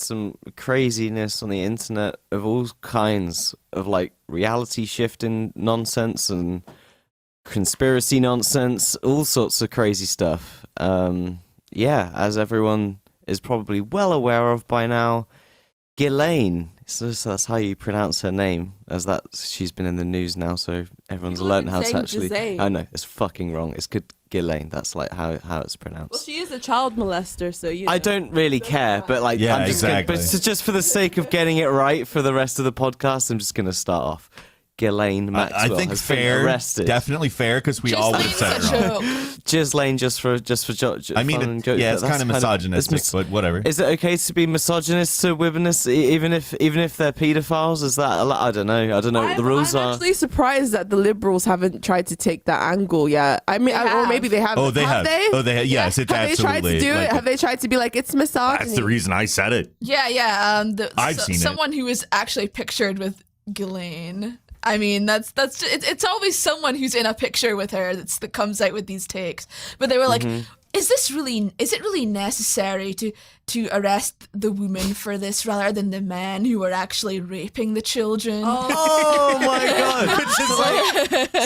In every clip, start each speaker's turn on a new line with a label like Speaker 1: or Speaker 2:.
Speaker 1: some craziness on the internet of all kinds of like reality shifting nonsense and conspiracy nonsense, all sorts of crazy stuff. Yeah, as everyone is probably well aware of by now, Ghislaine, so that's how you pronounce her name, as that she's been in the news now, so everyone's learned how to actually.
Speaker 2: Ghislaine.
Speaker 1: I know it's fucking wrong. It's good Ghislaine. That's like how it's pronounced.
Speaker 2: Well, she is a child molester, so you know.
Speaker 1: I don't really care, but like,
Speaker 3: Yeah,
Speaker 1: I'm just
Speaker 3: exactly.
Speaker 1: but just for the sake of getting it right for the rest of the podcast, I'm just gonna start off. Ghislaine Maxwell
Speaker 3: I think
Speaker 1: has
Speaker 3: fair,
Speaker 1: been arrested.
Speaker 3: definitely fair, because we all would have said it wrong.
Speaker 1: Ghislaine, just for
Speaker 3: I mean, yeah, it's kind of misogynistic, but whatever.
Speaker 1: Is it okay to be misogynist to women, even if they're paedophiles? Is that I don't know. I don't know what the rules are.
Speaker 2: I'm actually surprised that the Liberals haven't tried to take that angle yet. I mean, or maybe they haven't.
Speaker 3: Oh, they have. Oh, they have. Yes, it's
Speaker 2: have
Speaker 3: absolutely.
Speaker 2: They tried to do
Speaker 3: like,
Speaker 2: it? Have they tried to be like, it's misogyny?
Speaker 3: That's the reason I said it.
Speaker 4: Yeah.
Speaker 3: I've seen
Speaker 4: someone who is actually pictured with Ghislaine. I mean, that's it's always someone who's in a picture with her that comes out with these takes. But they were like, is it really necessary to arrest the woman for this rather than the men who are actually raping the children?
Speaker 1: Oh my god!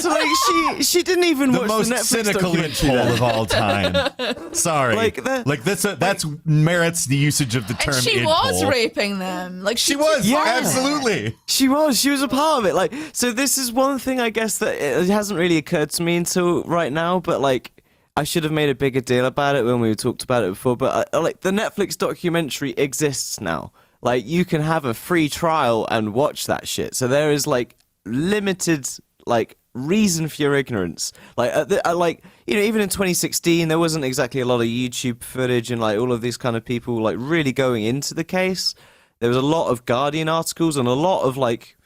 Speaker 1: so like she didn't even
Speaker 3: The
Speaker 1: watch
Speaker 3: most
Speaker 1: the Netflix
Speaker 3: cynical
Speaker 1: documentary
Speaker 3: loophole
Speaker 1: then.
Speaker 3: of all time. Sorry, like that's merits the usage of the term.
Speaker 4: And she was raping them. Like
Speaker 3: she was.
Speaker 1: Yeah.
Speaker 3: Absolutely.
Speaker 1: She was a part of it. Like, so this is one thing I guess that it hasn't really occurred to me until right now, but like, I should have made a bigger deal about it when we talked about it before, but like the Netflix documentary exists now. Like, you can have a free trial and watch that shit. So there is like limited like reason for your ignorance. Like, like, you know, even in 2016, there wasn't exactly a lot of YouTube footage and like all of these kind of people like really going into the case. There was a lot of Guardian articles and a lot of like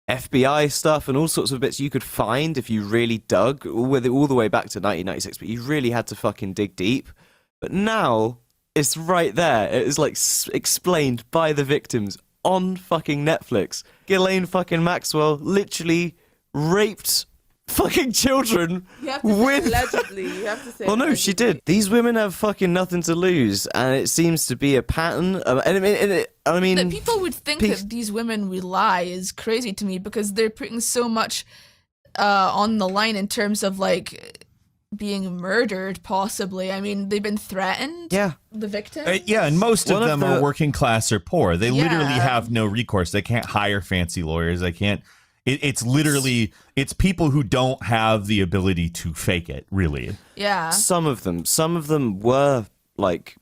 Speaker 1: FBI stuff and all sorts of bits you could find if you really dug all the way back to 1996, but you really had to fucking dig deep. But now it's right there. It is like explained by the victims on fucking Netflix. Ghislaine fucking Maxwell literally raped fucking children with
Speaker 2: allegedly. You have to say.
Speaker 1: Well, no, she did. These women have fucking nothing to lose, and it seems to be a pattern. I mean,
Speaker 4: that people would think that these women would lie is crazy to me, because they're putting so much on the line in terms of like being murdered, possibly. I mean, they've been threatened.
Speaker 1: Yeah.
Speaker 4: The victim.
Speaker 3: Yeah, and most of them are working class or poor. They literally
Speaker 4: Yeah.
Speaker 3: have no recourse. They can't hire fancy lawyers. They can't. It's literally people who don't have the ability to fake it. Really.
Speaker 4: Yeah.
Speaker 1: Some of them were like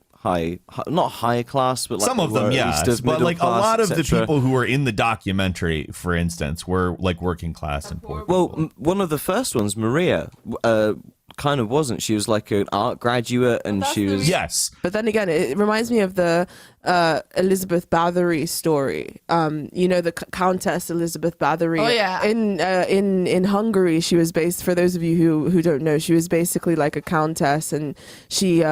Speaker 1: not high class, but like
Speaker 3: some of them, yeah. But like a lot of the people who were in the documentary, for instance, were like working class and poor.
Speaker 1: Well, one of the first ones, Maria, kind of wasn't. She was like an art graduate, and she was
Speaker 3: yes.
Speaker 2: But then again, it reminds me of the Elizabeth Bathory story. You know, the Countess Elizabeth Bathory.
Speaker 4: Oh yeah.
Speaker 2: In Hungary, she was based. For those of you who don't know, she was basically like a countess, and she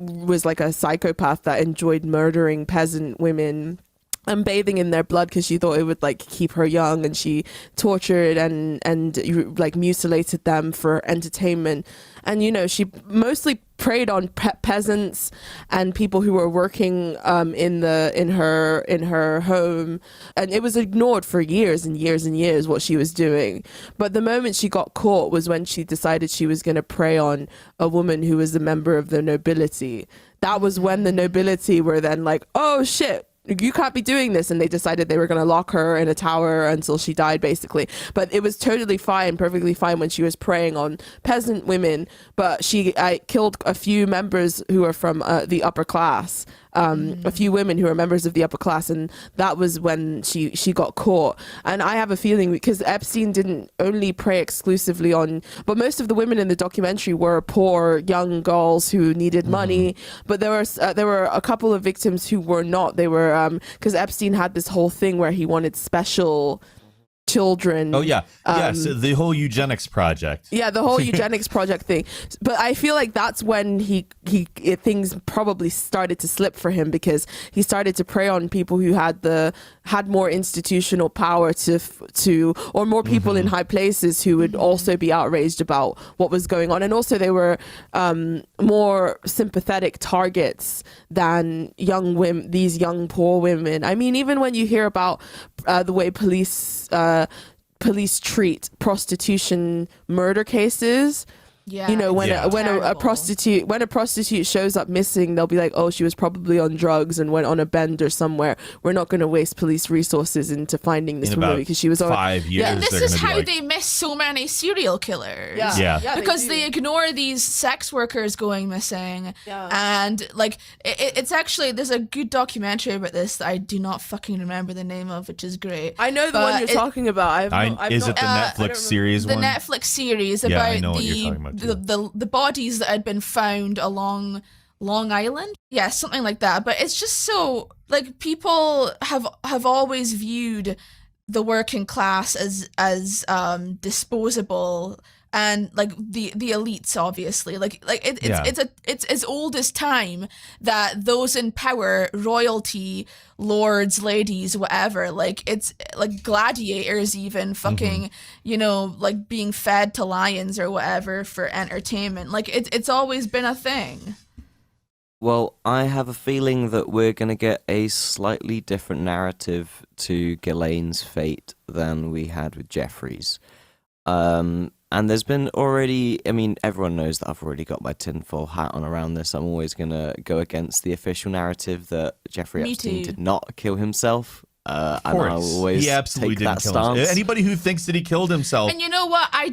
Speaker 2: was like a psychopath that enjoyed murdering peasant women and bathing in their blood because she thought it would like keep her young, and she tortured and like mutilated them for entertainment. And you know, she mostly preyed on peasants and people who were working in her home, and it was ignored for years and years and years what she was doing. But the moment she got caught was when she decided she was going to prey on a woman who was a member of the nobility. That was when the nobility were then like, oh shit, you can't be doing this, and they decided they were going to lock her in a tower until she died, basically. But it was totally fine, perfectly fine, when she was preying on peasant women. But she killed a few members who are from the upper class, a few women who are members of the upper class, and that was when she got caught. And I have a feeling, because Epstein didn't only prey exclusively on, but most of the women in the documentary were poor young girls who needed money. But there were a couple of victims who were not. They were because Epstein had this whole thing where he wanted special children.
Speaker 3: Oh yeah, yes, the whole eugenics project.
Speaker 2: Yeah, the whole eugenics project thing. But I feel like that's when things probably started to slip for him, because he started to prey on people who had more institutional power or more people in high places who would also be outraged about what was going on, and also they were more sympathetic targets than young women, these young poor women. I mean, even when you hear about the way police treat prostitution murder cases.
Speaker 4: Yeah,
Speaker 2: You know, when
Speaker 3: Yeah.
Speaker 2: a prostitute shows up missing, they'll be like, oh, she was probably on drugs and went on a bender somewhere. We're not going to waste police resources into finding this
Speaker 3: In
Speaker 2: woman
Speaker 3: about
Speaker 2: because she was on
Speaker 3: 5 years.
Speaker 4: And this
Speaker 3: they're
Speaker 4: is
Speaker 3: gonna be
Speaker 4: how
Speaker 3: like,
Speaker 4: they miss so many serial killers.
Speaker 3: Yeah.
Speaker 4: Because
Speaker 2: do.
Speaker 4: they ignore these sex workers going missing.
Speaker 2: Yeah.
Speaker 4: And like it's actually, there's a good documentary about this that I do not fucking remember the name of, which is great.
Speaker 2: I know the
Speaker 4: But
Speaker 2: one you're talking about.
Speaker 3: Is it the Netflix series
Speaker 4: the
Speaker 3: one?
Speaker 4: Netflix series
Speaker 3: Yeah, I
Speaker 4: about
Speaker 3: know what you're talking about,
Speaker 4: the bodies that had been found along Long Island. Yeah, something like that. But it's just so, like, people have always viewed the working class as disposable, and like the elites, obviously, it's as old as time that those in power, royalty, lords, ladies, whatever, like it's like gladiators, even fucking, you know, like being fed to lions or whatever for entertainment. Like it's always been a thing.
Speaker 1: Well, I have a feeling that we're going to get a slightly different narrative to Ghislaine's fate than we had with Jeffrey's. And there's been already, I mean, everyone knows that I've already got my tinfoil hat on around this. I'm always going to go against the official narrative that Jeffrey
Speaker 4: Me
Speaker 1: Epstein
Speaker 4: too.
Speaker 1: did not kill himself. And
Speaker 3: Of
Speaker 1: I'll
Speaker 3: course.
Speaker 1: always
Speaker 3: He absolutely
Speaker 1: take that
Speaker 3: didn't kill himself.
Speaker 1: stance.
Speaker 3: Anybody who thinks that he killed himself.
Speaker 4: And you know what? I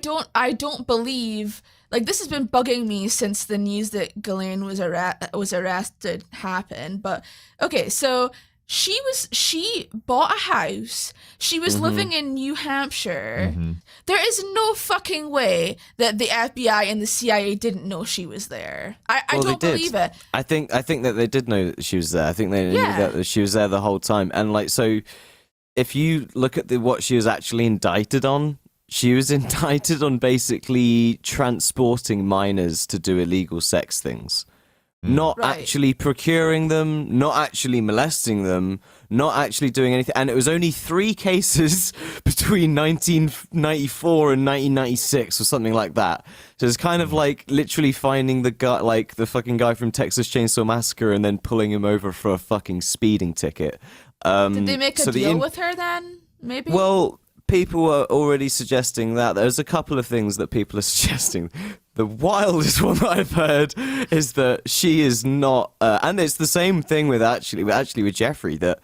Speaker 4: don't believe, like, this has been bugging me since the news that Ghislaine was arrested happened. But okay, so she bought a house. She was living in New Hampshire. There is no fucking way that the FBI and the CIA didn't know she was there. I
Speaker 1: Well,
Speaker 4: don't
Speaker 1: they did.
Speaker 4: believe it.
Speaker 1: I think that they did know that she was there. I think they knew
Speaker 4: Yeah.
Speaker 1: that she was there the whole time. And like, so if you look at what she was actually indicted on, she was indicted on basically transporting minors to do illegal sex things. Not
Speaker 4: Right.
Speaker 1: actually procuring them, not actually molesting them, not actually doing anything. And it was only 3 cases between 1994 and 1996 or something like that. So it's kind of like literally finding the guy, like the fucking guy from Texas Chainsaw Massacre, and then pulling him over for a fucking speeding ticket.
Speaker 4: Did they make a
Speaker 1: so the
Speaker 4: deal
Speaker 1: in-
Speaker 4: with her then? Maybe.
Speaker 1: Well, people are already suggesting that. There's a couple of things that people are suggesting. The wildest one that I've heard is that she is not, and it's the same thing with Jeffrey, that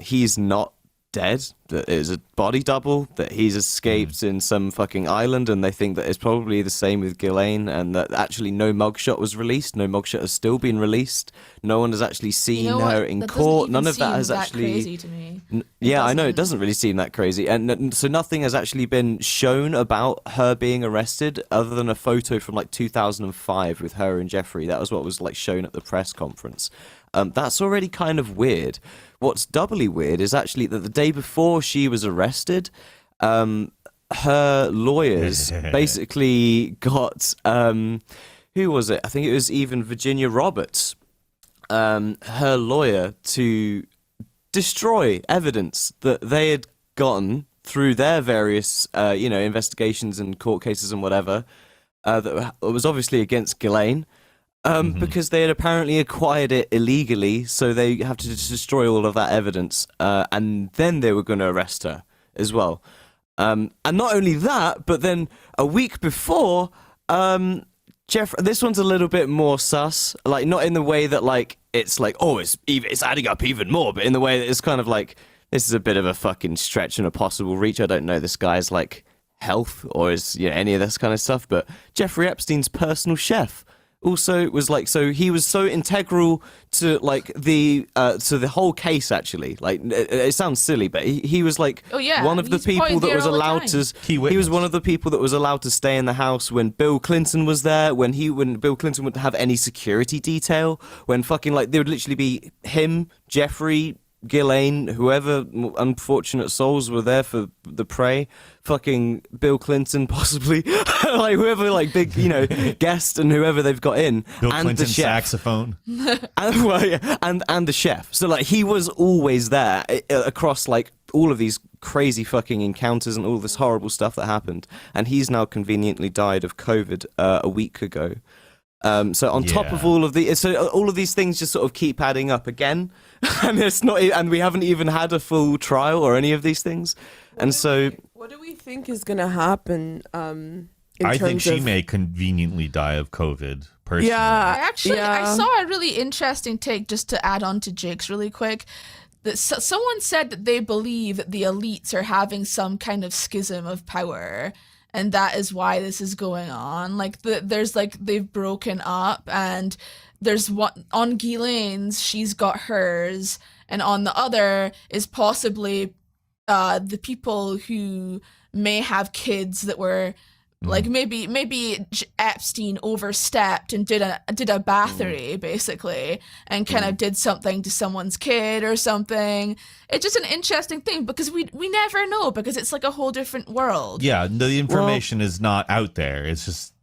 Speaker 1: he's not dead, that it is a body double, that he's escaped in some fucking island, and they think that it's probably the same with Ghislaine, and that actually no mugshot was released, no mugshot has still been released, no one has actually seen
Speaker 4: You know what?
Speaker 1: her in
Speaker 4: That doesn't
Speaker 1: court,
Speaker 4: even
Speaker 1: none of that
Speaker 4: seem
Speaker 1: has
Speaker 4: that
Speaker 1: actually...
Speaker 4: crazy to me.
Speaker 1: Yeah, I know, it
Speaker 4: doesn't.
Speaker 1: doesn't really seem that crazy. And so nothing has actually been shown about her being arrested other than a photo from like 2005 with her and Jeffrey. That was what was like shown at the press conference. That's already kind of weird. What's doubly weird is actually that the day before she was arrested, her lawyers basically got, who was it? I think it was even Virginia Roberts, her lawyer, to destroy evidence that they had gotten through their various, investigations and court cases and whatever, that was obviously against Ghislaine. Because they had apparently acquired it illegally, so they have to just destroy all of that evidence, and then they were going to arrest her as well. And not only that, but then a week before, this one's a little bit more sus, like not in the way that like it's like, oh, it's adding up even more, but in the way that it's kind of like, this is a bit of a fucking stretch and a possible reach. I don't know this guy's like health or any of this kind of stuff, but Jeffrey Epstein's personal chef also was like, so he was so integral to like the whole case, actually. Like it sounds silly, but he was like one of the
Speaker 4: he's
Speaker 1: people
Speaker 4: probably
Speaker 1: that was
Speaker 4: there all the
Speaker 1: allowed
Speaker 4: time.
Speaker 1: to
Speaker 3: Key
Speaker 1: he
Speaker 3: witness.
Speaker 1: was one of the people that was allowed to stay in the house when Bill Clinton was there, when Bill Clinton wouldn't have any security detail, when fucking like there would literally be him, Jeffrey, Ghislaine, whoever unfortunate souls were there for the prey, fucking Bill Clinton possibly, like whoever, like big, guest and whoever they've got in,
Speaker 3: Bill
Speaker 1: and
Speaker 3: Clinton
Speaker 1: the chef.
Speaker 3: saxophone.
Speaker 1: And, well, yeah, and the chef. So like he was always there across like all of these crazy fucking encounters and all this horrible stuff that happened, and he's now conveniently died of COVID a week ago. So on top of all of these things just sort of keep adding up again, and it's not, and we haven't even had a full trial or any of these things,
Speaker 2: What do we think is going to happen?
Speaker 3: I think she may conveniently die of COVID. Personally,
Speaker 2: Yeah.
Speaker 4: I saw a really interesting take, just to add on to Jake's really quick. That someone said that they believe that the elites are having some kind of schism of power, and that is why this is going on. Like there's like they've broken up, and there's one on Ghislaine's, she's got hers, and on the other is possibly the people who may have kids that were like maybe Epstein overstepped and did a battery basically, and kind of did something to someone's kid or something. It's just an interesting thing because we never know, because it's like a whole different world.
Speaker 3: Yeah, the information is not out there. It's just